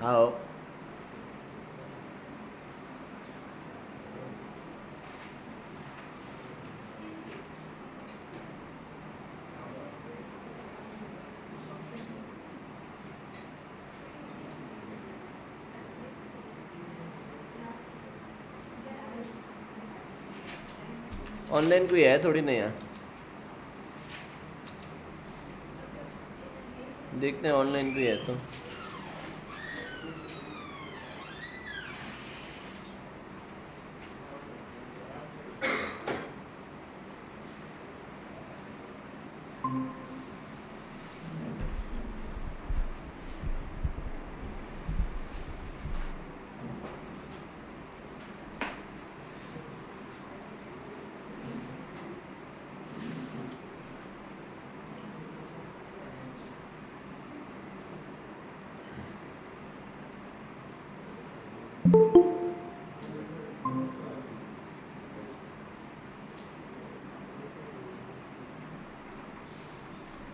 आओ ऑनलाइन कोई है थोड़ी नहीं यार, देखते हैं ऑनलाइन कोई है तो।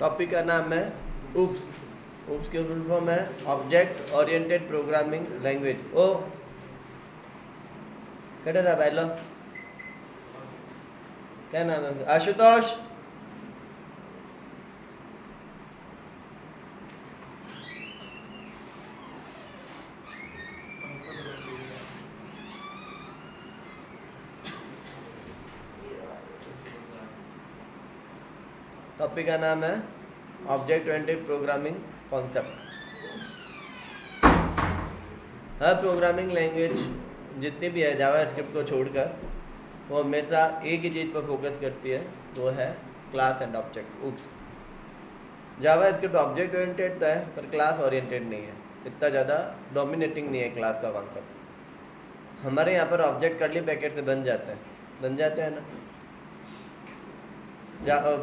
टॉपिक का नाम है उप्स। उप्स की फुल फॉर्म है ऑब्जेक्ट ओरिएंटेड प्रोग्रामिंग लैंग्वेज। ओ कटे था पहलो क्या नाम है? आशुतोष। टॉपिक का नाम है ऑब्जेक्ट ओरिएंटेड प्रोग्रामिंग कॉन्सेप्ट। हर प्रोग्रामिंग लैंग्वेज जितनी भी है जावास्क्रिप्ट को छोड़कर वो हमेशा एक ही चीज़ पर फोकस करती है, वो है class and object. Oops. JavaScript object oriented तो है पर क्लास ओरिएंटेड नहीं है, इतना ज़्यादा डोमिनेटिंग नहीं है क्लास का कॉन्सेप्ट। हमारे यहाँ पर ऑब्जेक्ट कर्ली ब्रैकेट से बन जाते हैं ना।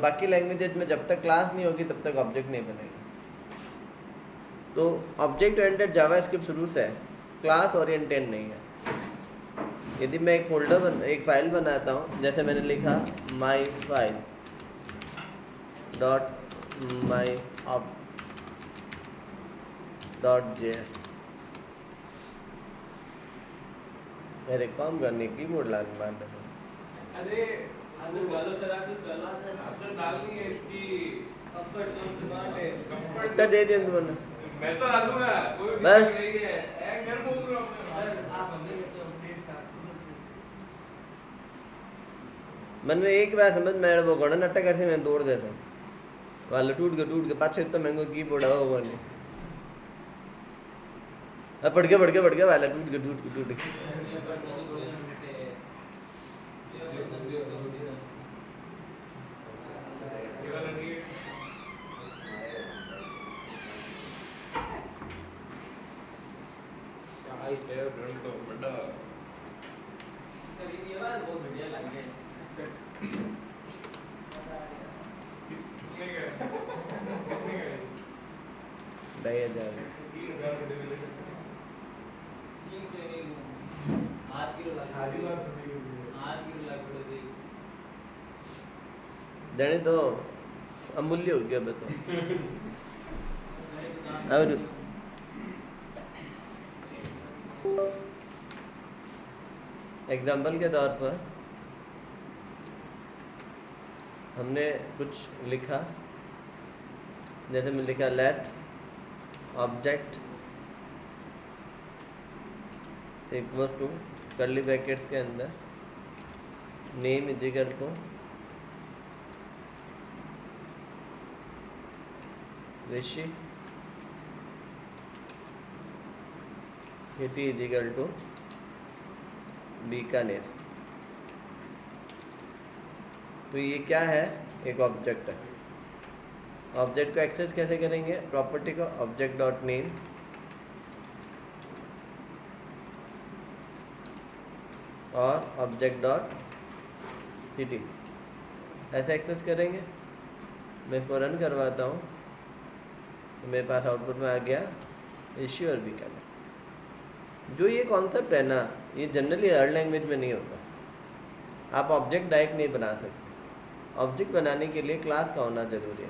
बाकी लैंग्वेजेज में जब तक क्लास नहीं होगी तब तक ऑब्जेक्ट नहीं बनेगा। तो ऑब्जेक्ट ओरिएंटेड जावास्क्रिप्ट शुरू से है, क्लास ओरिएंटेड नहीं है। यदि मैं एक फाइल बनाता हूँ, जैसे मैंने लिखा माई फाइल .myop.js, मेरे काम करने कीबोर्ड लाने अरे डालनी है इसकी कंफर्ट जोन से बाहर है। उत्तर दे दिया तुमने। मैं तो डालूंगा, कोई बस। दिक्कत नहीं है। घर बोल रहा हूं सर, आप हमें तो अपडेट कर मैंने एक बार समझ में वो घोड़ा नट्टा कर से मैं तोड़ देता हूँ वाला टूट के पाछे इतना महंगा कीबोर्ड है वो नहीं। अब पढ़ के वाला टूट के जाने तो अमूल्य हो गया बताओ। और एग्जाम्पल के तौर पर हमने कुछ लिखा, जैसे मैं लिखा let object equal to curly brackets के अंदर name is equal to Rishi, city is equal to Bikaner. तो ये क्या है? एक ऑब्जेक्ट है। ऑब्जेक्ट को एक्सेस कैसे करेंगे? प्रॉपर्टी को ऑब्जेक्ट डॉट नेम और ऑब्जेक्ट डॉट सिटी ऐसे एक्सेस करेंगे। मैं इसको रन करवाता हूँ तो मेरे पास आउटपुट में आ गया इश्यू और बीकानेर। जो ये कॉन्सेप्ट है ना, ये जनरली हर लैंग्वेज में नहीं होता। आप ऑब्जेक्ट डायरेक्ट नहीं बना सकते। ऑब्जेक्ट बनाने के लिए क्लास का होना ज़रूरी है।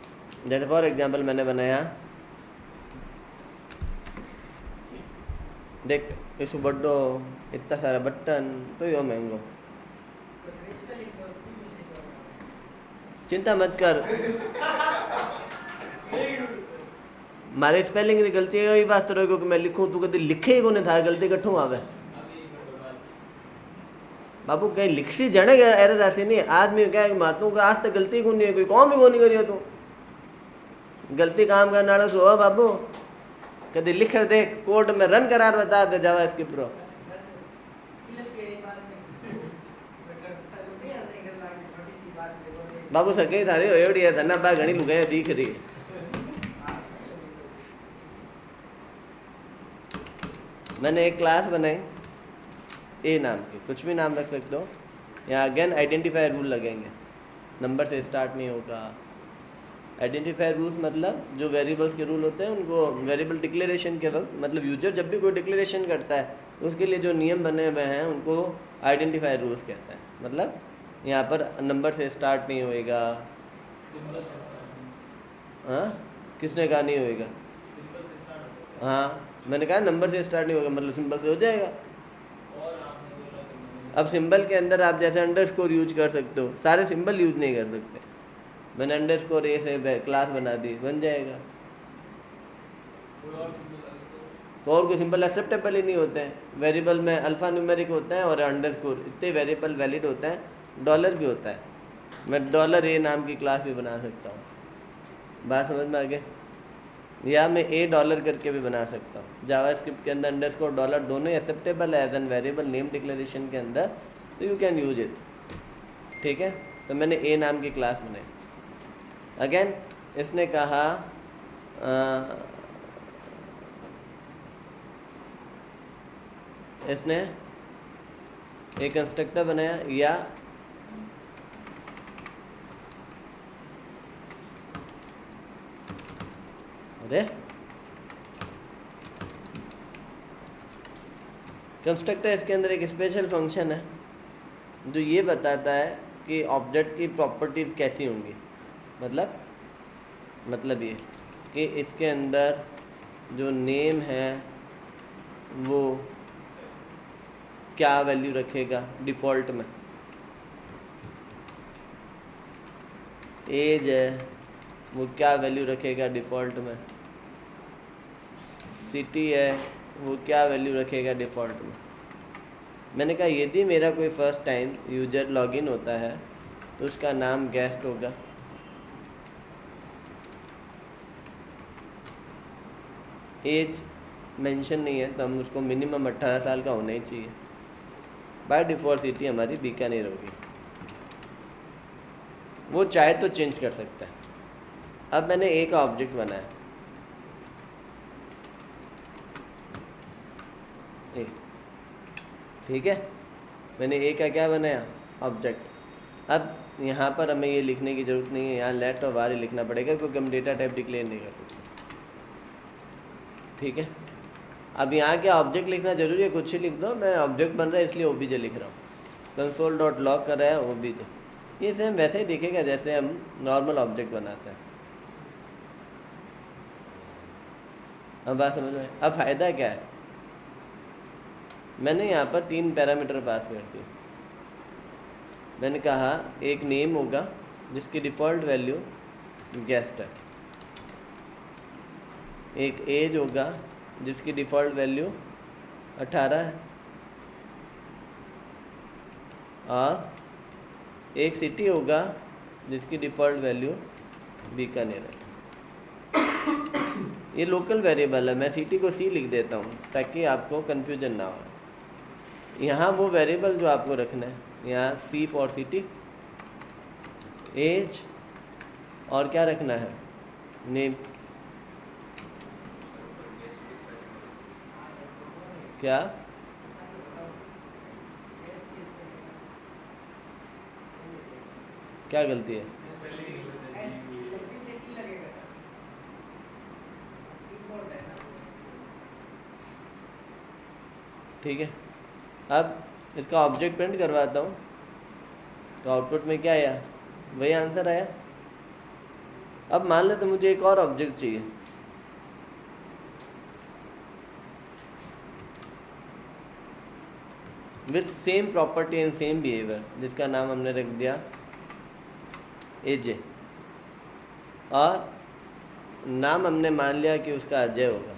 जैसे फॉर एग्जांपल मैंने बनाया, देख इस बड्डो इतना सारा बटन तो यो महंगो, चिंता मत कर, मारे स्पेलिंग की गलती है ये बात तो कि मैं लिखूं, तू कभी लिखे ही को नहीं था, गलती कठू आवे बाबू, कहीं लिखसी जने एरर ऐसी नहीं, आदमी क्या है मारतू का आज तक गलती को नहीं है, कोई कौम ही को नहीं करियो तू, गलती काम करने वाला सो बाबू, कभी लिख कर देख कोड में रन करार बता दे जावा स्क्रिप्ट रो बाबू सके थारे एवडी है धना बा घणी लुगाई दिख रही है। मैंने एक क्लास बनाई ए नाम की, कुछ भी नाम रख सकते हो, यहाँ अगेन आइडेंटिफायर रूल लगेंगे, नंबर से स्टार्ट नहीं होगा। आइडेंटिफायर रूल्स मतलब जो वेरिएबल्स के रूल होते हैं उनको वेरिएबल डिक्लेरेशन के वक्त, मतलब यूजर जब भी कोई डिक्लेरेशन करता है उसके लिए जो नियम बने हुए हैं उनको आइडेंटिफायर रूल्स कहते हैं। मतलब यहाँ पर नंबर से स्टार्ट नहीं होएगा, हाँ किसने कहा नहीं होएगा, हाँ मैंने कहा नंबर से स्टार्ट नहीं होगा, मतलब सिंबल से हो जाएगा। अब सिंबल के अंदर आप जैसे अंडरस्कोर यूज कर सकते हो, सारे सिंबल यूज नहीं कर सकते, मैंने अंडरस्कोर ए से क्लास बना दी, बन जाएगा। तो और कोई सिंबल एक्सेप्टेबल ही नहीं होते हैं, वेरिएबल में अल्फ़ा न्यूमेरिक होते हैं और अंडरस्कोर, इतने वेरिएबल वैलिड होते हैं, डॉलर भी होता है, मैं डॉलर ए नाम की क्लास भी बना सकता हूँ, बात समझ में आ गई, या मैं ए डॉलर करके भी बना सकता हूँ। जावास्क्रिप्ट के अंदर अंडरस्कोर डॉलर दोनों एक्सेप्टेबल है as an variable name declaration के अंदर, तो यू कैन यूज इट, ठीक है। तो मैंने ए नाम की क्लास बनाई, अगेन इसने कहा इसने एक कंस्ट्रक्टर बनाया, या अरे कंस्ट्रक्टर इसके अंदर एक स्पेशल फंक्शन है जो ये बताता है कि ऑब्जेक्ट की प्रॉपर्टीज कैसी होंगी। मतलब ये कि इसके अंदर जो नेम है वो क्या वैल्यू रखेगा डिफ़ॉल्ट में, एज है वो क्या वैल्यू रखेगा डिफ़ॉल्ट में, सिटी है वो क्या वैल्यू रखेगा डिफ़ॉल्ट में। मैंने कहा यदि मेरा कोई फर्स्ट टाइम यूजर लॉगिन होता है तो उसका नाम गेस्ट होगा, एज मेंशन नहीं है तो हम उसको मिनिमम 18 साल का होना ही चाहिए, बाय डिफ़ॉल्ट सिटी हमारी बीकानेर होगी, वो चाहे तो चेंज कर सकता है। अब मैंने ए का ऑब्जेक्ट बनाया, ए ठीक है, मैंने ए का क्या बनाया ऑब्जेक्ट। अब यहाँ पर हमें ये लिखने की ज़रूरत नहीं है, यहाँ लेट और वार ही लिखना पड़ेगा क्योंकि हम डेटा टाइप डिक्लेयर नहीं कर सकते, ठीक है। अब यहाँ क्या ऑब्जेक्ट लिखना जरूरी है, कुछ ही लिख दो, मैं ऑब्जेक्ट बन रहा है इसलिए ओबीजे लिख रहा हूँ, कंसोल डॉट लॉग कर रहा है ओबीजे, ये सेम वैसे ही दिखेगा जैसे हम नॉर्मल ऑब्जेक्ट बनाते हैं। अब बात समझ में, अब फ़ायदा क्या है, मैंने यहाँ पर 3 पैरामीटर पास कर दिए। मैंने कहा एक नेम होगा जिसकी डिफ़ॉल्ट वैल्यू गेस्ट है, एक एज होगा जिसकी डिफ़ॉल्ट वैल्यू 18 है, और एक सिटी होगा जिसकी डिफ़ॉल्ट वैल्यू बीकानेर है। ये लोकल वेरिएबल है, मैं सिटी को सी लिख देता हूँ ताकि आपको कन्फ्यूजन ना हो। यहाँ वो वेरिएबल जो आपको रखना है, यहाँ सी फॉर सिटी, एज, और क्या रखना है नेम, क्या क्या गलती है, ठीक है। अब इसका ऑब्जेक्ट प्रिंट करवाता हूँ तो आउटपुट में क्या आया, वही आंसर आया। अब मान लेते मुझे एक और ऑब्जेक्ट चाहिए, with same property and same behaviour, जिसका नाम हमने रख दिया एजे, और नाम हमने मान लिया कि उसका अजय होगा।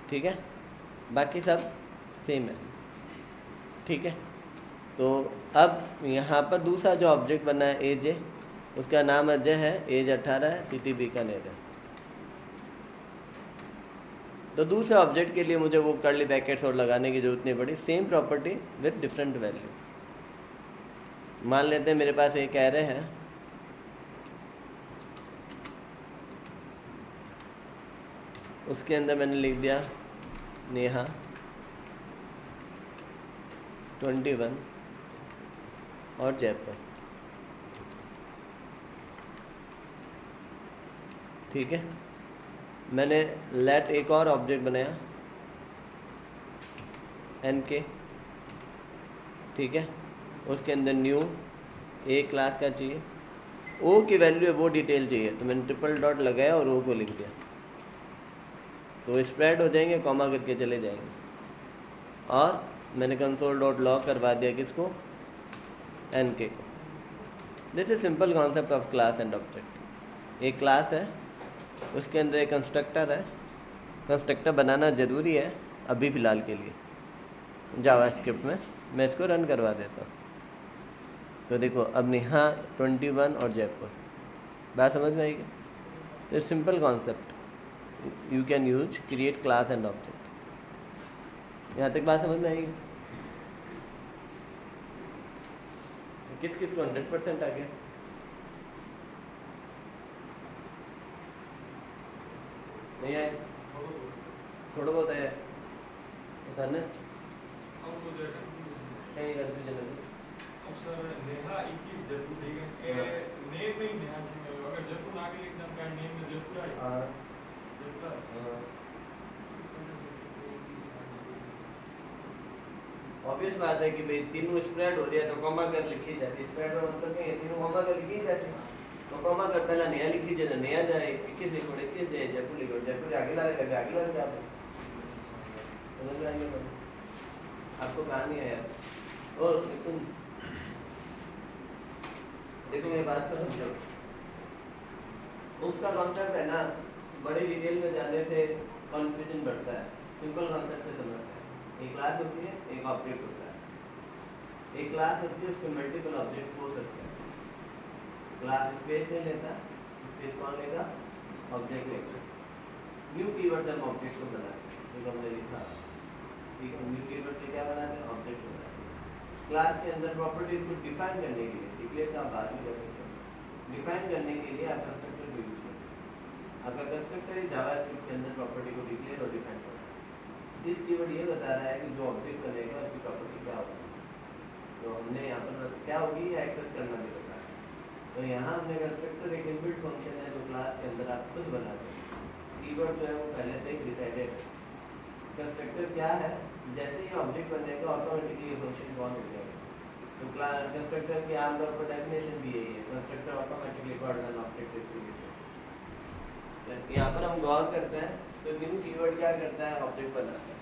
ठीक है, बाकी सब सेम है। ठीक है, तो अब यहाँ पर दूसरा जो ऑब्जेक्ट बना है एजे, उसका नाम अजय है, एज 18 है, सिटी बीकानेर है। तो दूसरे ऑब्जेक्ट के लिए मुझे वो कर्ली ब्रैकेट्स और लगाने की जरूरत नहीं पड़ी, same property with different value. मान लेते हैं मेरे पास एक एरे है, उसके अंदर मैंने लिख दिया नेहा 21 और जयपुर। ठीक है, मैंने लेट एक और ऑब्जेक्ट बनाया एन के। ठीक है, उसके अंदर न्यू ए क्लास का चाहिए, ओ की वैल्यू है वो डिटेल चाहिए, तो मैंने ट्रिपल डॉट लगाया और ओ को लिख दिया, तो स्प्रेड हो जाएंगे, कॉमा करके चले जाएंगे। और मैंने कंसोल डॉट लॉग करवा दिया किसको, एन के को। This is simple concept of class and object. एक क्लास है, उसके अंदर एक कंस्ट्रक्टर है, कंस्ट्रक्टर बनाना ज़रूरी है अभी फ़िलहाल के लिए जावास्क्रिप्ट में। मैं इसको रन करवा देता हूँ। तो देखो अब नेहा 21 और जयपुर, बात समझ में आएगी। तो simple concept you can use create class and object. यहाँ तक बात समझ में आएगी। किस किस को 100% आ गया? नहीं आए? थोड़ा बहुत है बताना कहीं कंफ्यूजन है। अब सर नेहा 21 जयपुर ठीक है, नेम में ही नेहा क्यों है? अगर जयपुर आगे एकदम का नेम में जयपुर है। हाँ जयपुर ऑब्वियस बात है कि भाई तीनों स्प्रेड हो रही है तो कॉमा कर लिखी जाती है। स्प्रेड का मतलब नहीं है, तीनों कॉमा कर लिखी जाती है। तो कॉमा कर पहला नया लिखी जाए, नया जाए 21 लिखो 21 जाए, जयपुर लिखो जयपुर, आगे ला रहे आगे ला रहे आप समझ में आएंगे। आपको कहानी है यार। और देखो मेरी बात को समझो, उसका कॉन्सेप्ट है ना, बड़े डिटेल में जाने से कन्फ्यूजन बढ़ता है। सिंपल कॉन्सेप्ट से समझते हैं। एक क्लास होती है, एक ऑब्जेक्ट होता है। एक क्लास होती है, उसके मल्टीपल ऑब्जेक्ट हो सकते हैं। क्लास स्पेस नहीं लेता, स्पेस कौन लेगा? ऑब्जेक्ट लेगा। न्यू कीवर्ड से हम ऑब्जेक्ट को बनाते हैं, जो हमने लिखा। ठीक है, न्यू कीवर्ड से क्या बनाते हैं? ऑब्जेक्ट को बनाते हैं। क्लास के अंदर प्रॉपर्टीज को डिफाइन करने के लिए, डिक्लेयर का बात भी कर सकते हैं, डिफाइन करने के लिए आप कंस्ट्रक्टर को यूज करते हैं। आपका कंस्ट्रक्टर ही जावास्क्रिप्ट के अंदर प्रॉपर्टी को डिक्लेयर और डिफाइन करता है। दिस कीवर्ड ये बता रहा है कि जो ऑब्जेक्ट बनेगा उसकी प्रॉपर्टी क्या होगी। तो हमने यहाँ पर क्या होगी, एक्सेस करना भी बता है। तो यहाँ हमने कंस्ट्रक्टर एक इनबिल्ट फंक्शन है जो क्लास के अंदर आप खुद बनाते हैं। कीवर्ड जो है वो पहले से ही डिसाइडेड है। कंस्ट्रक्टर क्या है, जैसे ही ऑब्जेक्ट बनेगा ऑटोमेटिकली ये फंक्शन कॉल हो जाएगा। तो क्लास कंस्ट्रक्टर की आमतौर पर डेफिनेशन भी यही है, constructor automatically called an object is created. यहाँ पर हम गौर करते हैं तो न्यू कीवर्ड क्या करता है, ऑब्जेक्ट बनाता है।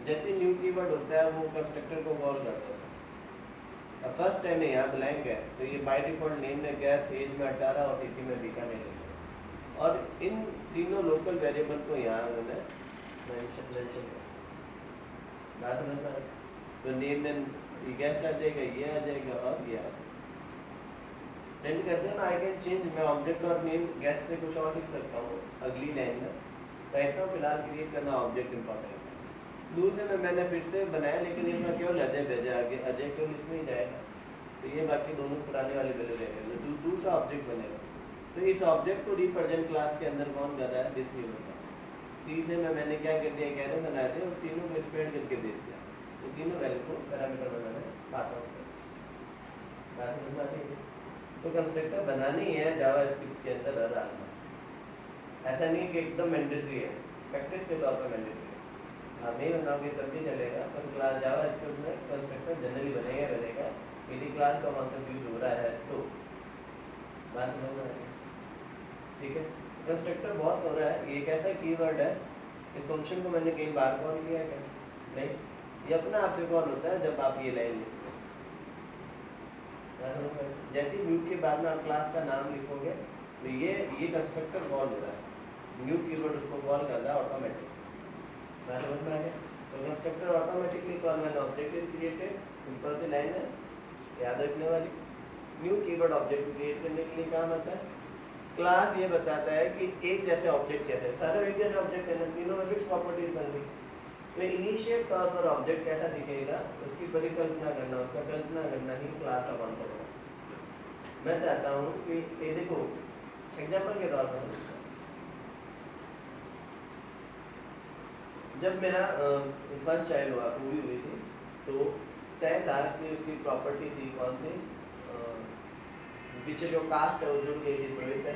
जैसे न्यू कीवर्ड होता है वो कंस्ट्रक्टर को कॉल करता है। अब फर्स्ट टाइम यहाँ ब्लैंक है तो ये बाय डिफॉल्ट नेम में क्या है, एज में 18 और सिटी में बीकानेर है। और इन तीनों लोकल वेरिएबल को यहाँ मैंने मेंशन बात समझ में। तो नेम में गेस्ट आ जाएगा, ये आ जाएगा और ये आ जाएगा। प्रिंट करते हैं ना, आई कैन चेंज, मैं ऑब्जेक्ट और नेम गेस्ट पे कुछ और लिख सकता हूँ अगली लाइन में। राइट नाउ फिलहाल क्रिएट करना ऑब्जेक्ट इंपॉर्टेंट है। दूसरे में मैंने फिर से बनाया, लेकिन इसमें केवल अजय भेजा, आगे अजय केवल इसमें ही जाएगा। तो ये बाकी दोनों पुराने वाले वैल्यू रहेंगे। दूसरा ऑब्जेक्ट बनेगा, तो इस ऑब्जेक्ट को रिप्रेजेंट क्लास के अंदर कौन कर रहा है, दिस कीवर्ड का। तीसरे में मैंने क्या कर दिया, एक एरे बनाए थे और तीनों को स्प्रेड करके भेज दिया। तो तीनों वैल्यू को पैरामीटर में मैंने पास आउट कर दिया। बात समझ में आ रही है? तो कंस्ट्रक्टर बनानी है जावास्क्रिप्ट के अंदर हर हाल में। ऐसा नहीं कि एकदम मैंडेटरी है, प्रैक्टिस के तौर पर मैंडेटरी है। आप नहीं बनाओगे तब भी चलेगा, पर क्लास जावास्क्रिप्ट में कंस्ट्रक्टर जनरली बनेगा। यदि क्लास का कॉन्सेप्ट यूज हो रहा है तो बात समझ में आ रही है? ठीक है, कंस्ट्रक्टर बॉस हो रहा है, ये एक ऐसा कीवर्ड है, इस फंक्शन को मैंने कई बार कॉल किया है क्या? नहीं, ये अपना आप से कॉल होता है जब आप ये लाइन लिखते हो। जैसे न्यू के बाद में आप क्लास का नाम लिखोगे तो ये कंस्ट्रक्टर कॉल हो रहा है, न्यू कीवर्ड उसको कॉल कर रहा है ऑटोमेटिक। बात समझ में आ गया? तो constructor automatically call when object is created, simple सी लाइन है याद रखने वाली। न्यू कीवर्ड ऑब्जेक्ट क्रिएट करने के लिए काम आता है। क्लास ये बताता है कि एक जैसे ऑब्जेक्ट कैसे, सारे एक जैसे ऑब्जेक्ट है ना, तीनों में फिक्स प्रॉपर्टीज बन गई। तो इनिशियल तौर पर ऑब्जेक्ट कैसा दिखेगा उसकी परिकल्पना करना, उसका कल्पना करना ही क्लास का कॉन्सेप्ट है। मैं चाहता हूँ कि ये देखो एग्जाम्पल के तौर पर, जब मेरा फर्स्ट चाइल्ड हुई थी तो तय था कि उसकी प्रॉपर्टी थी कौन सी, पीछे जो कास्ट है वो जुड़ गई थी, पुरोहित है,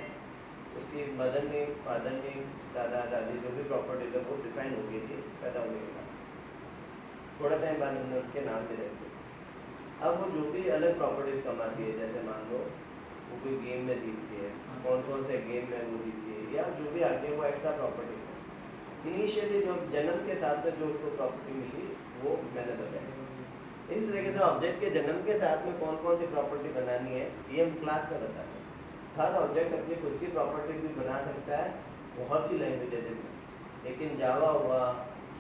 उसकी मदर नेम, फादर नेम, दादा दादी जो भी प्रॉपर्टी है वो डिफाइन हो गई थी पैदा होने के बाद। थोड़ा टाइम बाद हमने उनके नाम भी रखे। अब वो जो भी अलग प्रॉपर्टीज कमाती है, जैसे मान लो वो कोई गेम में जीतती है, कौन कौन से गेम में वो जीतती है, या जो भी आगे वो एक्स्ट्रा प्रॉपर्टी है, इनिशियली जो जन्म के साथ में जो उसको प्रॉपर्टी मिली वो मैंने बताया। इस तरीके से ऑब्जेक्ट के जन्म के साथ में कौन कौन सी प्रॉपर्टी बनानी है ये हम क्लास में बताते हैं। हर ऑब्जेक्ट अपनी खुद की प्रॉपर्टी भी बना सकता है बहुत सी लैंग्वेजेज में, लेकिन जावा हुआ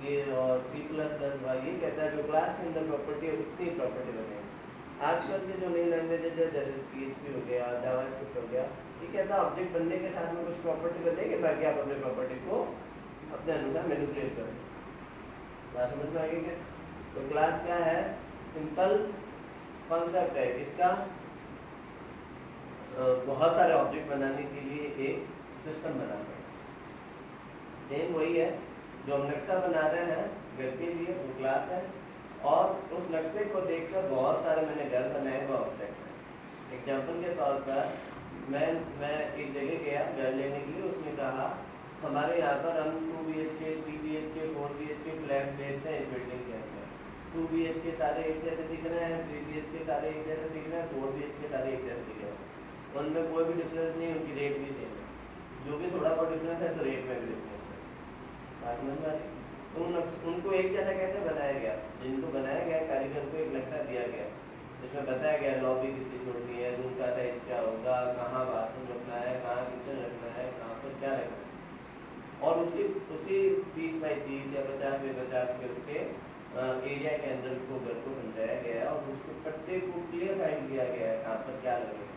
ये और C++ हुआ ये कहता है जो क्लास के अंदर प्रॉपर्टी है उतनी प्रॉपर्टी बनेगी। आजकल की जो नई लैंग्वेजेज है जैसे PHP हो गया, जावास्क्रिप्ट हो गया, ये कहता है ऑब्जेक्ट बनने के साथ में कुछ प्रॉपर्टी बनेगी, बाकी आप अपने प्रॉपर्टी को अपने अनुसार मैनिपुलेट करें। बात समझ में आ गई क्या? तो क्लास क्या है? सिंपल कॉन्सेप्ट है इसका, बहुत सारे ऑब्जेक्ट बनाने के लिए एक सिस्टम बनाना है। सेम वही है जो हम नक्शा बना रहे हैं घर के लिए, वो क्लास है, और उस नक्शे को देखकर बहुत सारे मैंने घर बनाए हुए ऑब्जेक्ट हैं। एग्जाम्पल के तौर पर मैं एक जगह गया घर लेने के लिए, उसने कहा हमारे यहाँ पर हम 2 BHK 3 BHK 4 BHK फ्लैट बेचते हैं इस बिल्डिंग के अंदर। 2 BHK सारे एक जैसे दिख रहे हैं, 3 BHK सारे एक जैसे दिख रहे हैं, 4 BHK सारे एक जैसे दिख रहे हैं, उनमें कोई भी डिफरेंस नहीं, उनकी रेट भी सेम है, जो भी थोड़ा बहुत डिफरेंस है तो रेट में भी डिफरेंस है। बात समझ में आ रही? तो उनको एक जैसा कैसे बनाया गया? जिनको बनाया गया कारीगर को एक नक्शा दिया गया जिसमें बताया गया लॉबी कितनी छोटी है, रूम का साइज क्या होगा, कहाँ बाथरूम रखना है, कहाँ किचन रखना है, कहाँ पर क्या रखना है, और उसी 30 बाई 30 या 50 बाई 50 के एरिया के अंदर उसको घर को समझाया गया है, और उसको प्रत्येक को क्लियर फाइंड किया गया है कहाँ पर क्या लगेगा।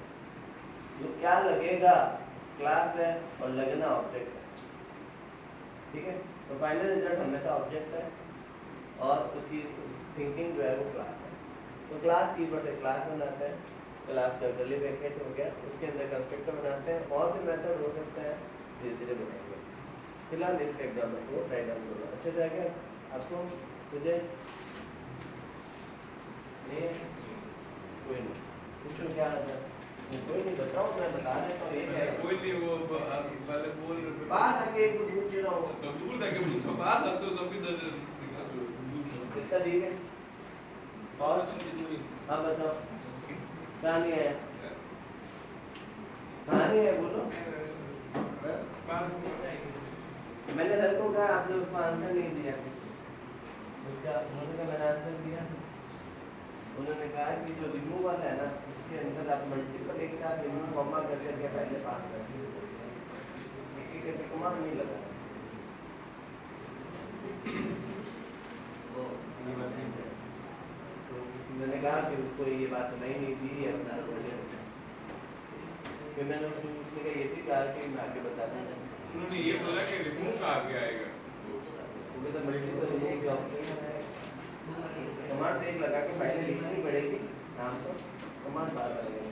जो क्या लगेगा क्लास है और लगना ऑब्जेक्ट है। ठीक है, तो फाइनल रिजल्ट हमेशा ऑब्जेक्ट है और उसकी थिंकिंग जो है वो क्लास है। तो क्लास कीवर्ड से क्लास बनाते हैं, क्लास का कर्ली ब्रैकेट हो गया, उसके अंदर कंस्ट्रक्टर बनाते हैं, और भी मेथड हो सकते हैं धीरे धीरे बनाएंगे। फिलहाल इसके एग्जाम्पल को राइट डाउन करो अच्छे से। आगे आपको मुझे नहीं कोई नहीं पूछो क्या है, कोई नहीं बताओ, मैं बता देता हूँ। ये है कोई नहीं, वो पहले बोल रहे बात आके एक दूर चला हो तो दूर तक मुझसे बात है तो सभी दर कितना ठीक है। और हाँ बताओ कहानी है, कहानी है बोलो। मैंने सर को कहा आपने उसको आंसर नहीं दिया, उसका उन्होंने कहा मैंने आंसर दिया। उन्होंने कहा कि जो रिमूव वाला है ना इसके अंदर आप मल्टीपल एक साथ रिमूव कॉमा कर करके पहले पास कर एक करके कॉमा नहीं लगा। तो मैंने कहा कि उसको ये बात सुनाई नहीं थी, ये बता रहा। फिर मैंने उसको उसने कहा ये भी कहा कि मैं आगे बता दूँ। उन्होंने ये बोला कि रिमूव का आगे आएगा, वो तो मल्टीपल रिमूव का ऑप्शन है। कमांड एक लगा के फाइल लिखनी पड़ेगी नाम तो, कमांड बार बार लगेगी।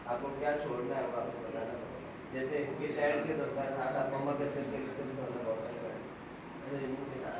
आपको क्या छोड़ना है वो आपको बताना पड़ेगा। जैसे ये टैग के दरकार साथ आप कॉमा कर सकते हैं, किसी भी होना बहुत है ऐसे रिमूव के साथ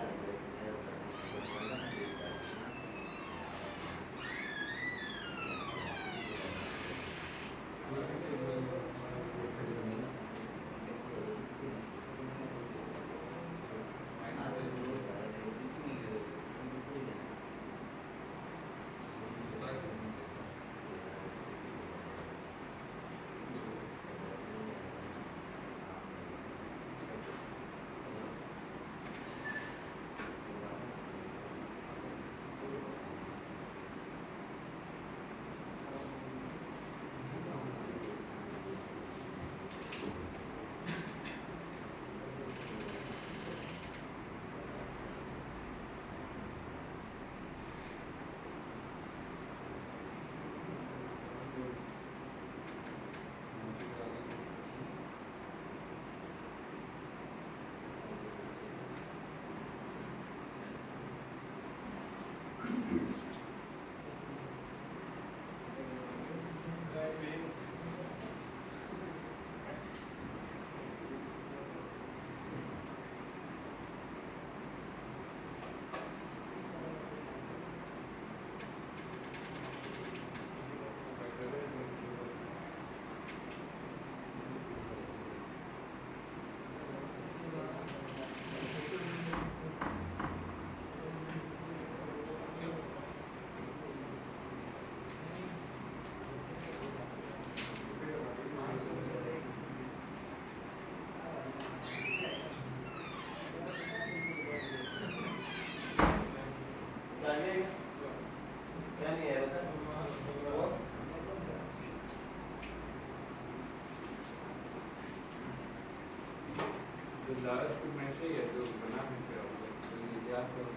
जो जावास्क्रिप्ट में से ही है जो बना सकते हो तो ये याद करो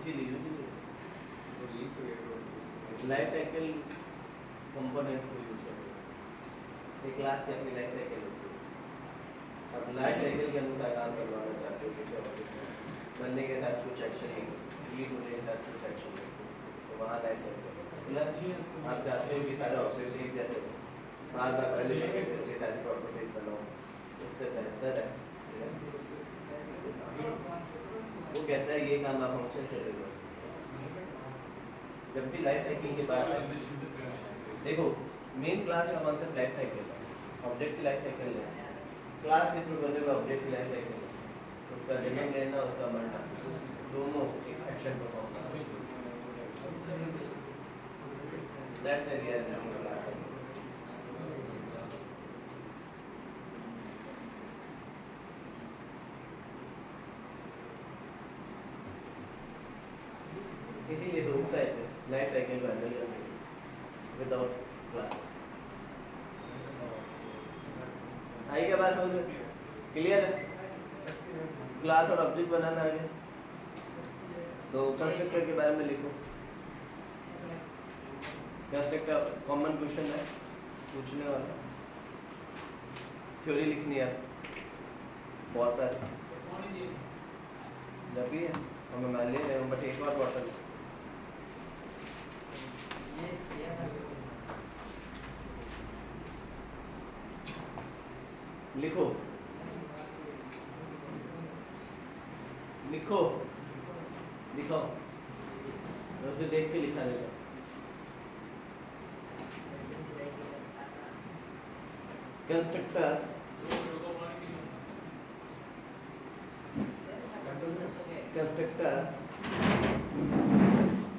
इसीलिए तो लिख तो ये लाइफ साइकिल कंपोनेंट्स को यूज करते हैं। एक क्लास की अपनी लाइफ साइकिल होती है। अब लाइफ साइकिल के अनुसार काम करवाना चाहते हो किसी ऑब्जेक्ट बनने के साथ कुछ एक्शन लेंगे, लीड होने के साथ कुछ एक्शन लेंगे, तो वहाँ लाइफ साइकिल प्लस आप चाहते हो कि सारे ऑब्जेक्ट एक जैसे हो, बार बार पढ़ने सारी प्रॉपर्टीज बनाओ, उससे बेहतर है वो कहता है ये काम आप फंक्शन चलेगा। जब भी लाइफ साइकिल के बाद देखो मेन क्लास का कॉन्सेप्ट लाइफ साइकिल है, ऑब्जेक्ट की लाइफ साइकिल है, क्लास के थ्रू करने का ऑब्जेक्ट की लाइफ साइकिल है, उसका जन्म लेना उसका मरना दोनों एक एक्शन परफॉर्म करना। That's the reality of life. इसीलिए दो साइड है लाइफ साइकिल को हैंडल करने विदाउट क्लास। आई क्या बात समझ में क्लियर है? क्लास और ऑब्जेक्ट बनाना आगे तो कंस्ट्रक्टर के बारे में लिखो। कंस्ट्रक्टर कॉमन क्वेश्चन है पूछने वाला, थ्योरी लिखनी है बहुत सारी जब भी है और मैं मान ले रहा हूँ बट एक और बॉटल लिखो लिखो दिखाओ, मैं उसे देख के लिखा देगा। Constructor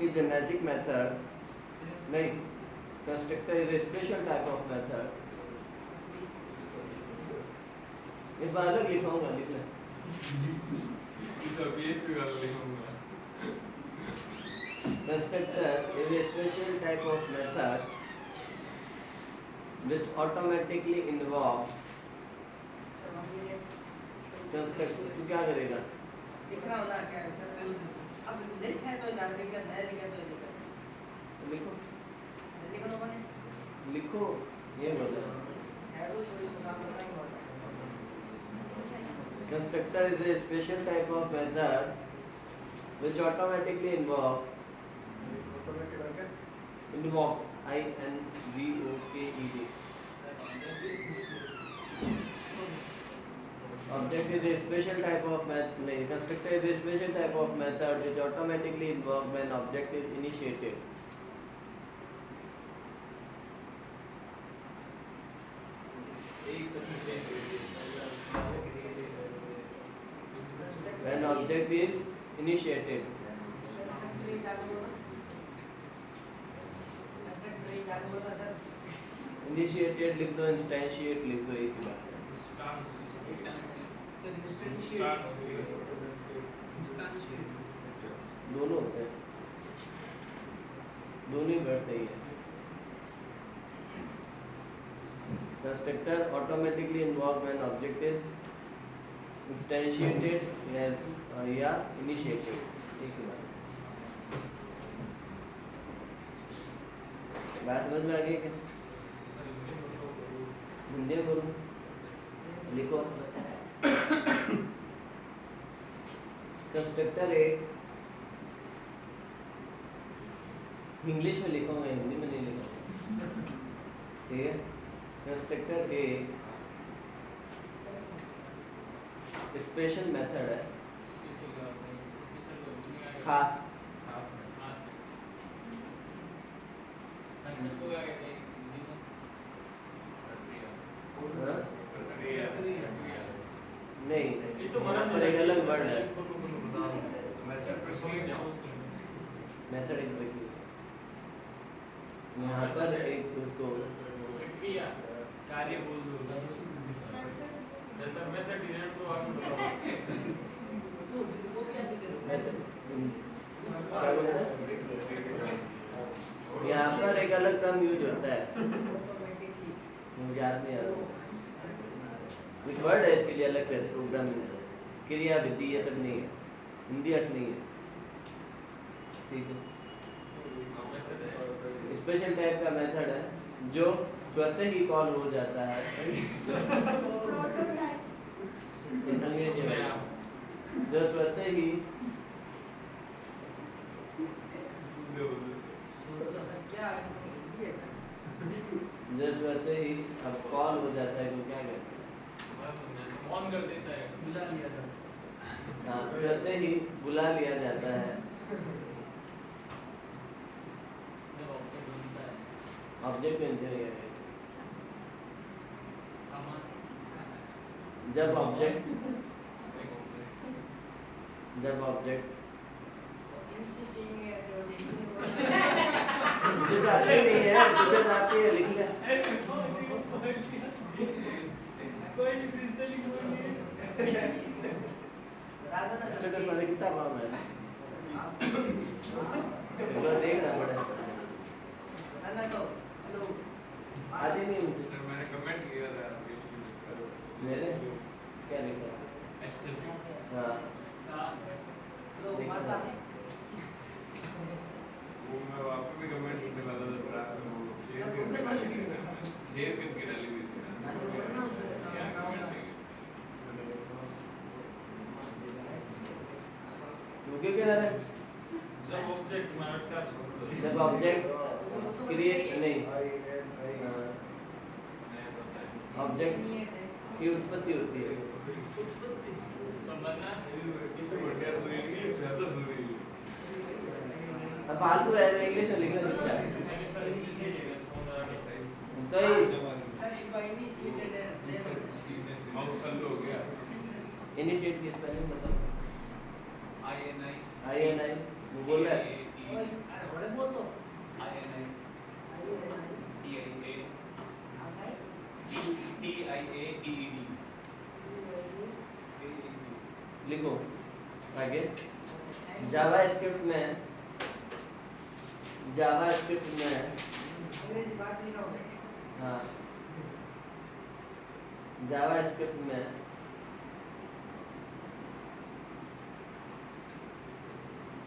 is a magic method. नहीं, constructor is a special type of method. इस बार अलग लिखाऊंगा, लिख ले। Constructor is a special type of method which automatically involves constructor। तू क्या करेगा? लिखना होना क्या है सर? अब लिखा है तो जान लिखा, नहीं लिखा तो लिखा। लिखो लिखना होगा लिखो ये बोलो। एरो थोड़ी सा काम करना ही होता है। Constructor is a special type of method which automatically involve I-N-V-O-K-E-D. Object is a special type of method. Constructor is a special type of method which automatically involves when object is initiated. When object is initiated. Initiated लिख दो, instantiate लिख दो, एक ही बात है। दोनों होते हैं, दोनों ही वर्ड सही है। Constructor automatically involved when object is instantiated या initiated, एक ही बात। बात समझ में आ गई क्या? हिंदी में बोलो, लिखो। कंस्ट्रक्टर एक इंग्लिश में लिखूंगा, हिंदी में नहीं लिखूंगा, ठीक है? कंस्ट्रक्टर एक स्पेशल मेथड है, खास नहीं, पर एक अलग वर्ड है मेथड एक प्रक्रिया। यहाँ पर एक उसको कार्य बोल दो जैसा मेथड डिराइव तो आप क्या बोलते हैं? यहाँ पर एक अलग टर्म यूज होता है, मुझे याद नहीं आ रहा। कुछ वर्ड है इसके लिए अलग से प्रोग्रामिंग, क्रिया विधि ये सब नहीं है, हिंदी अर्थ नहीं है, ठीक है। स्पेशल टाइप का मेथड है जो स्वतः ही कॉल हो जाता है अंग्रेजी में, जो स्वतः ही जो स्वतः ही अब कॉल हो जाता है तो क्या करते हैं, ऑन कर देता है, बुला लिया था। हाँ स्वतः ही बुला लिया जाता है, जब ऑब्जेक्ट बनता है ऑब्जेक्ट बनते हैं, सामान जब ऑब्जेक्ट मुझे तो आती ही नहीं है, तुझे तो आती है, लिख ले। स्टेटस वाले कितना काम है, इतना देखना पड़ेगा, आती नहीं मुझे। सर मैंने कमेंट किया था मेरे क्या लिखा, हाँ वो मैं आपको भी कमेंट करने वाला था, पर आपने वो शेयर करके डाली हुई थी ना, क्या कमेंट है क्योंकि क्या है, जब ऑब्जेक्ट मार्क का जब ऑब्जेक्ट क्रिएट नहीं, ऑब्जेक्ट की उत्पत्ति होती है, अब फालतू है इंग्लिश में लिखना सीखता है तो ही इनिशिएट की स्पेलिंग बताओ, INI वो बोल रहा है, लिखो आगे। जावास्क्रिप्ट में हाँ जावास्क्रिप्ट में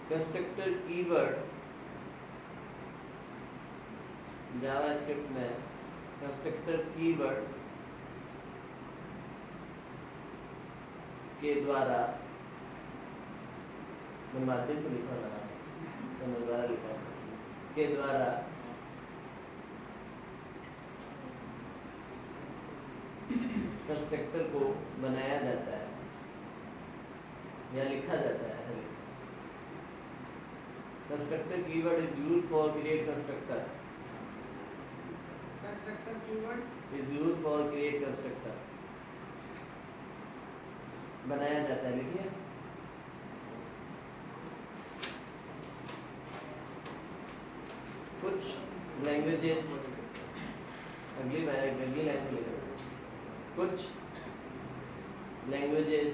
कंस्ट्रक्टर कीवर्ड, जावास्क्रिप्ट में कंस्ट्रक्टर कीवर्ड के द्वारा, मैं माध्यम को लिखा रहा तो मैं द्वारा लिखा के द्वारा कंस्ट्रक्टर को बनाया जाता है या लिखा जाता है। Constructor keyword is used for create constructor, is used for create constructor, बनाया जाता है, लिखिए। कुछ लैंग्वेजेस अगली लाइन से लिखो, कुछ लैंग्वेजेस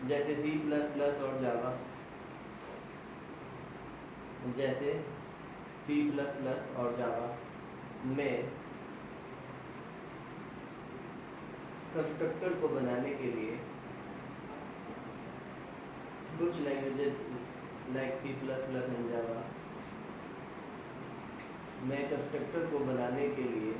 जैसे C++ और जावा, जैसे C++ और जावा में कंस्ट्रक्टर को बनाने के लिए, कुछ लैंग्वेजेस लाइक C++ एंड जावा में कंस्ट्रक्टर को बनाने के लिए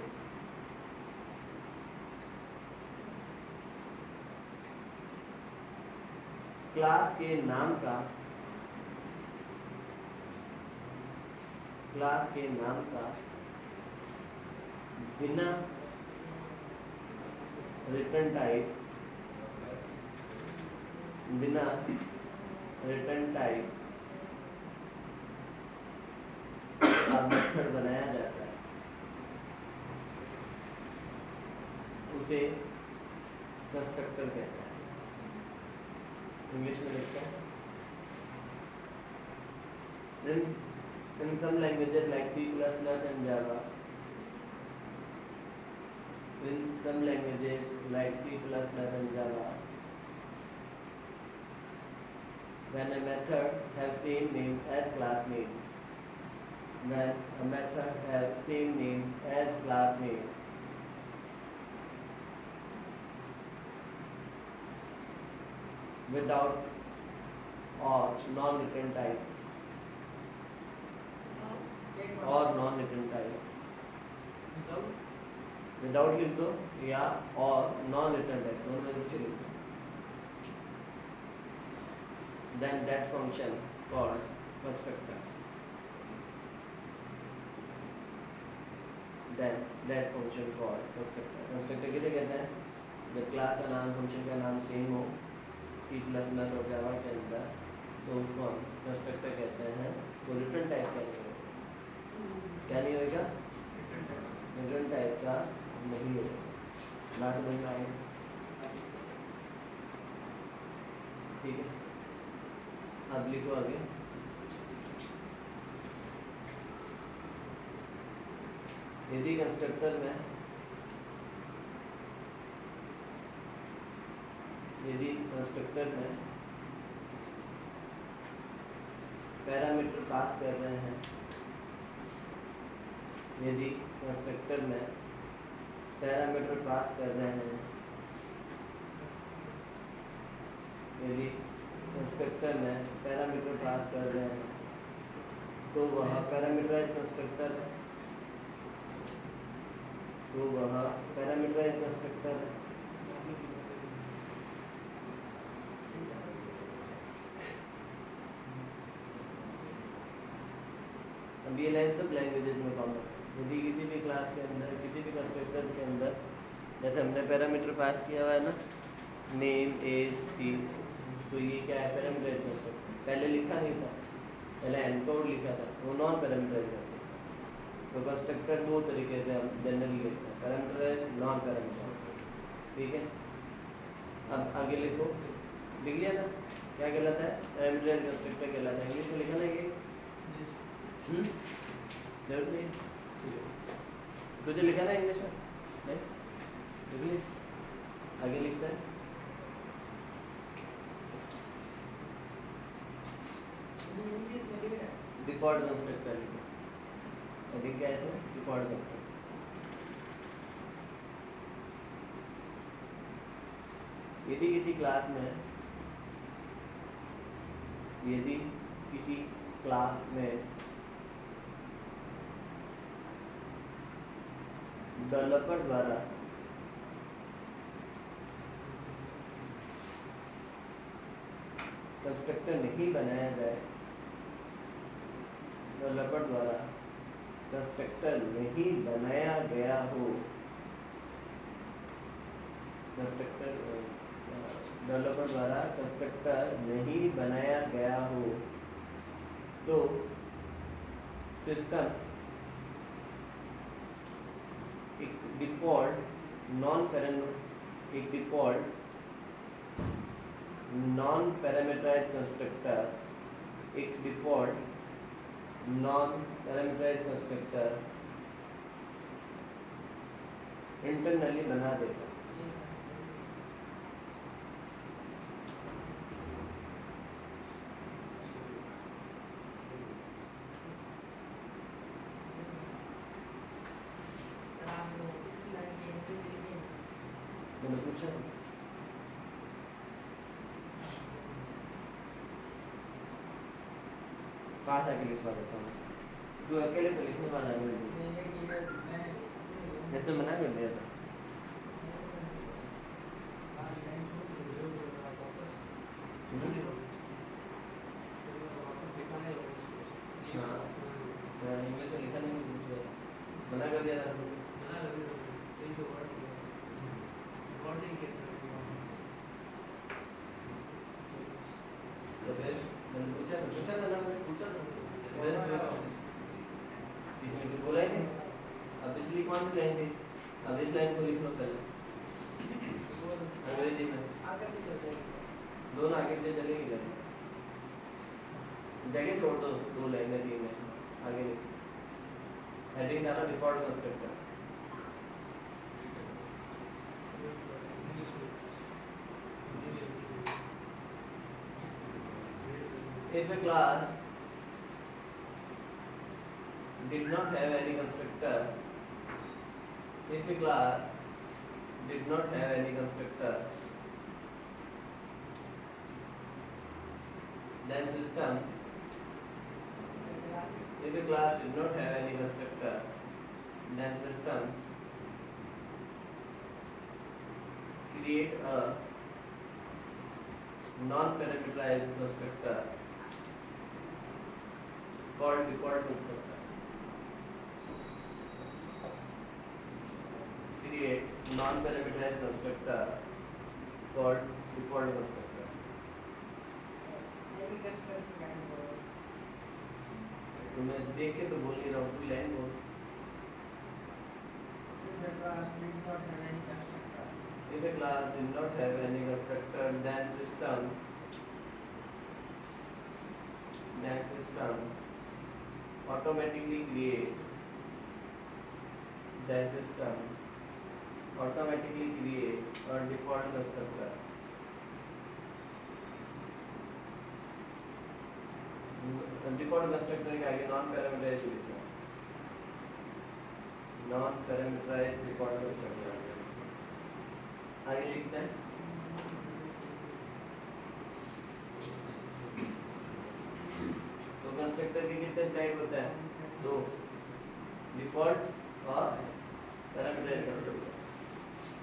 क्लास के नाम का बिना रिटर्न टाइप का मेथड बनाया जाता है, उसे कंस्ट्रक्टर कहते हैं। इंग्लिश में लिखते हैं। In some languages like C++ and Java, when a method has same name as class name, without or non-return type or non-return type. Without लिख दो या और नॉन रिटर्न टाइप दोनों में कुछ लिख दो. Then that function called constructor. Then that function called constructor. Constructor किसे कहते हैं? जब क्लास का नाम फंक्शन का नाम सेम हो C++ और जावा के अंदर तो उसको हम कंस्ट्रक्टर कहते हैं. वो रिटर्न टाइप का नहीं होगा. क्या नहीं होगा? रिटर्न टाइप का नहीं होगा. बात समझ में आई? ठीक है. अब लिखो आगे. यदि कंस्ट्रक्टर में पैरामीटर पास कर रहे हैं, यदि कंस्ट्रक्टर में पैरामीटर पास कर रहे हैं, यदि कंस्ट्रक्टर में पैरामीटर पास कर रहे हैं तो वह पैरामीटराइज्ड कंस्ट्रक्टर है. अब ये लाइन सब लैंग्वेजेज में कॉमन है. यदि किसी भी क्लास के अंदर किसी भी कंस्ट्रक्टर के अंदर जैसे हमने पैरामीटर पास किया हुआ है ना, नेम एज सी, तो ये क्या है? Parameterized constructor. पहले लिखा नहीं था, पहले एनकोड लिखा था, वो नॉन पैरामीटराइज्ड कंस्ट्रक्टर. तो कंस्ट्रक्टर दो तरीके से हम जनरली लिखते हैं, पैरामीटराइज्ड, नॉन पैरामीटराइज्ड. ठीक है. अब आगे लिखो. लिख लिया ना? क्या कहलाता है? पैरामीटराइज्ड कंस्ट्रक्टर कहलाता है. इंग्लिश में लिखा ना ये जरूरत नहीं. ठीक है. तुझे लिखा ना इंग्लिश में? नहीं लिख ली. आगे लिखता है. डिफॉल्ट कंस्ट्रक्टर लिखो. लिख गया है डिफॉल्ट कंस्ट्रक्टर. यदि किसी क्लास में डेवलपर द्वारा कंस्ट्रक्टर नहीं बनाया जाए, डेवलपर द्वारा कंस्ट्रक्टर नहीं बनाया गया हो, डेवलपर द्वारा कंस्ट्रक्टर नहीं बनाया गया हो तो सिस्टम एक default non parameterized constructor internally बना देगा. मैंने पूछा पास आके लिखवा देता हूँ. तू अकेले तो लिखने वाला है. जैसे मना कर दिया था. इंग्लिश में लिखा नहीं, मना कर दिया था. तो फिर मैंने पूछा था ना, किसी ने बोला ही नहीं. अब पिछली कौन सी लाइन थी? अब इस लाइन को लिख लो पहले अंग्रेजी में. दोनों आगे पीछे चलेगी लाइन. जगह छोड़ दो, दो लाइनें तीन लाइन आगे लिखो. हेडिंग डालो default constructor. If a class did not have any constructor, then system, if a class did not have any constructor, then system create a non-parameterized constructor called default constructor. Create non-parameterized constructor called default constructor. तो मैं देख के तो बोल नहीं रहा हूँ, कोई लाइन बोल. If a class did not have any constructor, then system automatically create a default constructor. Default constructor के आगे non-parameterized लिखना है. Non-parameterized default constructor आगे लिखते हैं. तो कंस्ट्रक्टर के कितने टाइप होते हैं? दो, डिफॉल्ट और पैरामीटराइज्ड कंस्ट्रक्टर.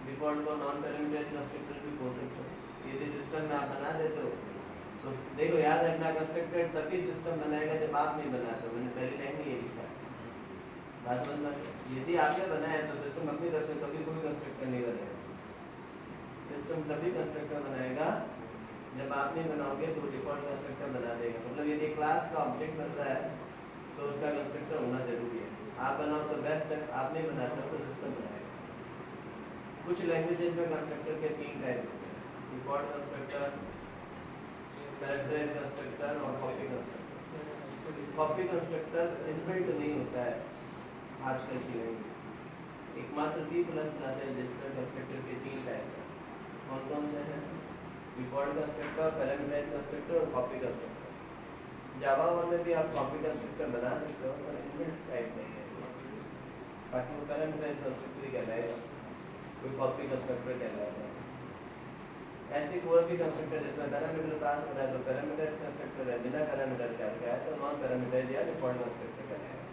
डिफॉल्ट को नॉन पैरामीटराइज्ड कंस्ट्रक्टर भी बोल सकते हो. यदि सिस्टम में आप बना देते हो तो देखो याद रखना, कंस्ट्रक्टर तभी सिस्टम बनाएगा जब आप नहीं बनाते. मैंने पहली लाइन में ये लिखा है, बात समझना. यदि आपने बनाया तो सिस्टम अपनी तरफ से कभी कोई कंस्ट्रक्टर नहीं बनाएगा. सिस्टम तभी कंस्ट्रक्टर बनाएगा जब आप नहीं बनाओगे तो डिफॉल्ट कंस्ट्रक्टर बना देगा. मतलब यदि क्लास का ऑब्जेक्ट बन रहा है तो उसका कंस्ट्रक्टर होना जरूरी है. आप बनाओ तो बेस्ट है, आप नहीं बनाते तो सिस्टम बनाएगा. कुछ लैंग्वेजेज में कंस्ट्रक्टर के तीन टाइप होते हैं: डिफॉल्ट कंस्ट्रक्टर, पैरामीटराइज्ड कंस्ट्रक्टर और copy constructor. Copy constructor inbuilt नहीं होता है आजकल की लैंग्वेज. एकमात्र C++ है जिसमें कंस्ट्रक्टर के तीन टाइप हैं. कौन कौन से हैं? डिफॉल्ट कंस्ट्रक्टर, पैरामीटराइज्ड कंस्ट्रक्टर और कॉपी कंस्ट्रक्टर. जावा में भी आप कॉपी कंस्ट्रक्टर बना सकते हो पर इनबिल्ट टाइप नहीं है. बाकी वो पैरामीटराइज्ड कंस्ट्रक्टर ही कहलाएगा, कोई कॉपी कंस्ट्रक्टर कहलाएगा. ऐसे कोई भी कंस्ट्रक्टर जिसमें पैरामीटर पास हो रहा है तो पैरामीटराइज्ड कंस्ट्रक्टर है. बिना पैरामीटर का है तो नॉन पैरामीटराइज्ड या डिफॉल्ट कंस्ट्रक्टर कहलाएगा.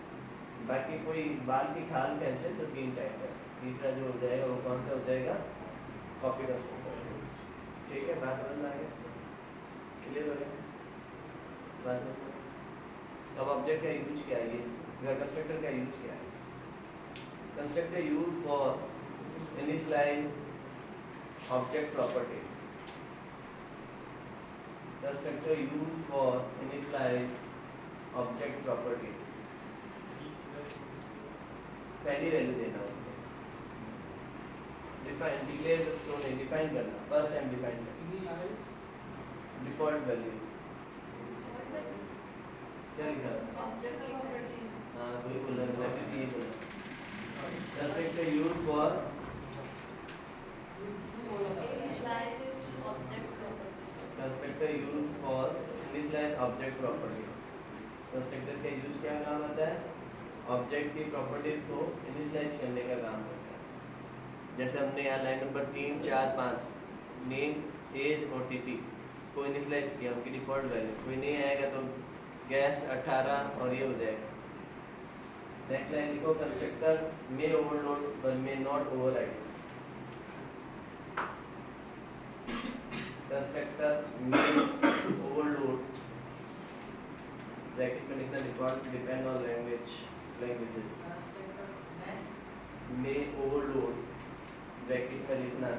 बाकी कोई बाल की खाल खींचे तो तीन टाइप है. तीसरा जो हो जाएगा वो कौन सा हो जाएगा? Copy constructor. ठीक है, बात समझ में आ गया? क्लियर हो गया बात समझ में? अब ऑब्जेक्ट का यूज क्या है? ये कंस्ट्रक्टर का यूज क्या है? Constructor use for initialize object property. Constructor used for initialize object property. पहली वैल्यू देना उसको. डिफाइन डिक्लेयर तो नहीं, डिफाइन करना. फर्स्ट टाइम डिफाइन करना. डिफॉल्ट वैल्यूज क्या लिखा? Object properties. हाँ वही बोला मैंने भी ये बोला. Constructor used for initialize object property. Constructor use for initialize object property. Constructor का यूज क्या काम आता है? ऑब्जेक्ट की प्रॉपर्टीज को इनिशियलाइज करने का काम करता है. जैसे हमने यहाँ लाइन नंबर 3, 4, 5 नेम, एज और सिटी को इनिशियलाइज किया, उनकी डिफॉल्ट वैल्यू. कोई नहीं आएगा तो गेस्ट 18 और ये हो जाएगा. नेक्स्ट लाइन लिखो, constructor may overload but may not override. Constructor may overload, bracket में लिखना default depend on languages. may overload bracket में लिखना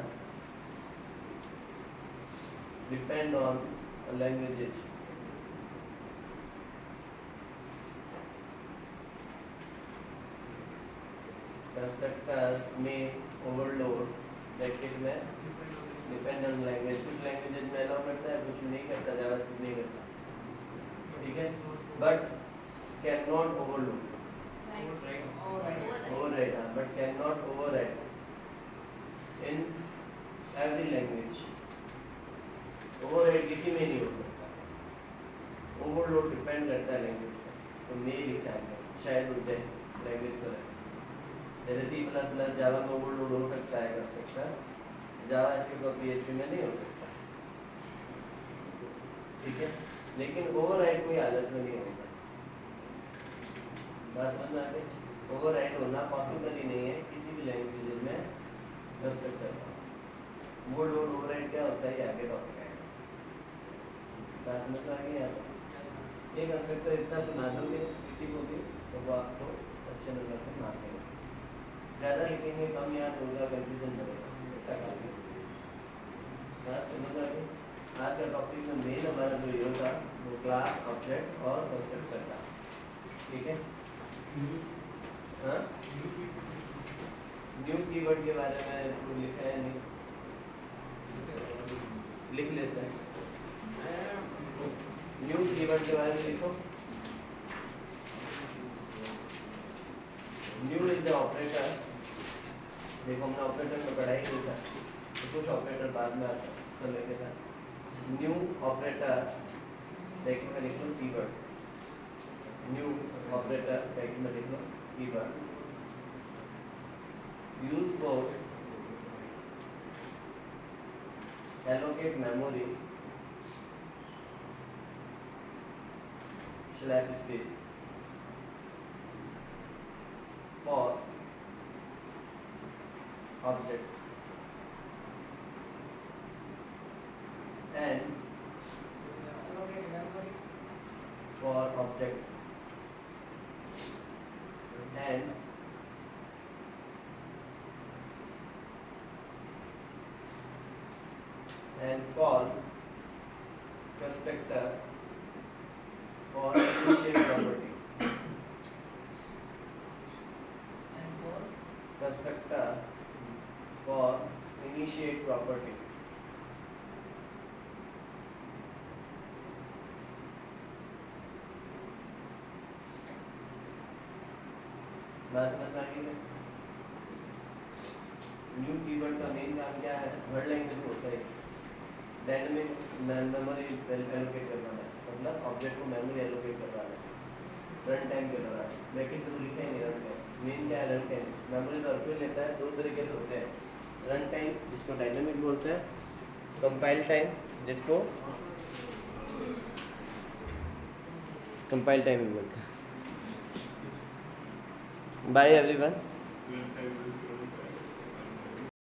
depend on languages. Constructor may overload bracket में डिपेंड ऑन लैंग्वेज. कुछ लैंग्वेजेज में allow करता है, कुछ नहीं करता. जावास्क्रिप्ट नहीं करता. ठीक है, but can not overload. Override, but can not override in every language. Override किसी में नहीं हो सकता. ओवरलोड डिपेंड करता है लैंग्वेज पर. तो मे लिखा है, शायद हो जाए लैंग्वेज पर. जैसे C++ जावा में ओवरलोड हो सकता है कंस्ट्रक्टर, जावा स्क्रिप्ट और PHP में नहीं हो सकता. ठीक है, लेकिन ओवरराइड कोई हालत में नहीं होगा। बात समझ में आ गई? ओवरराइड होना पॉसिबल ही नहीं है किसी भी लैंग्वेज में कंस्ट्रक्टर का। मोड और ओवरराइड क्या होता है ये आगे टॉपिक आएगा। बात समझ में आ गई आपको? ये कंस्ट्रक्टर इतना सुना दोगे किसी को भी तो वो आपको अच्छे नंबर से मार देगा। ज़्यादा लिखेंगे कम याद होगा, कंफ्यूजन बढ़ेगा। इतना काफी बात समझ में आ गई? आज का टॉपिक में मेन हमारा जो ये था वो क्लास, ऑब्जेक्ट और कंस्ट्रक्टर था। ठीक है? हाँ, न्यू कीवर्ड के बारे में इसको लिखा है नहीं, लिख लेते हैं। न्यू कीवर्ड के बारे में लिखो। New is the operator. देखो हमने ऑपरेटर में पढ़ाई नहीं था तो कुछ ऑपरेटर बाद में आता कर लेते था। न्यू ऑपरेटर ब्रैकेट में लिख लो कीवर्ड। न्यू ऑपरेटर ब्रैकेट में लिख लो keyword. Use for allocate memory slash space for object and allocate memory for object and call constructor for initiate property. and for Constructor for initiate property. बात समझ में आ गई? न्यू कीवर्ड का main काम क्या है? वर्ड लैंग्वेज में होता है डायनामिक मेमोरी एलोकेट करवाना है, मतलब ऑब्जेक्ट को मेमोरी एलोकेट करवाना है, रन टाइम के दौरान। ब्रैकेट तो लिखा ही नहीं रन टाइम। मेन क्या है? Run time. मेमोरी तो हर कोई लेता है, दो तरीके से होते हैं। रन टाइम जिसको डायनामिक बोलते हैं, कंपाइल टाइम जिसको कंपाइल टाइम बोलते हैं। Bye everyone.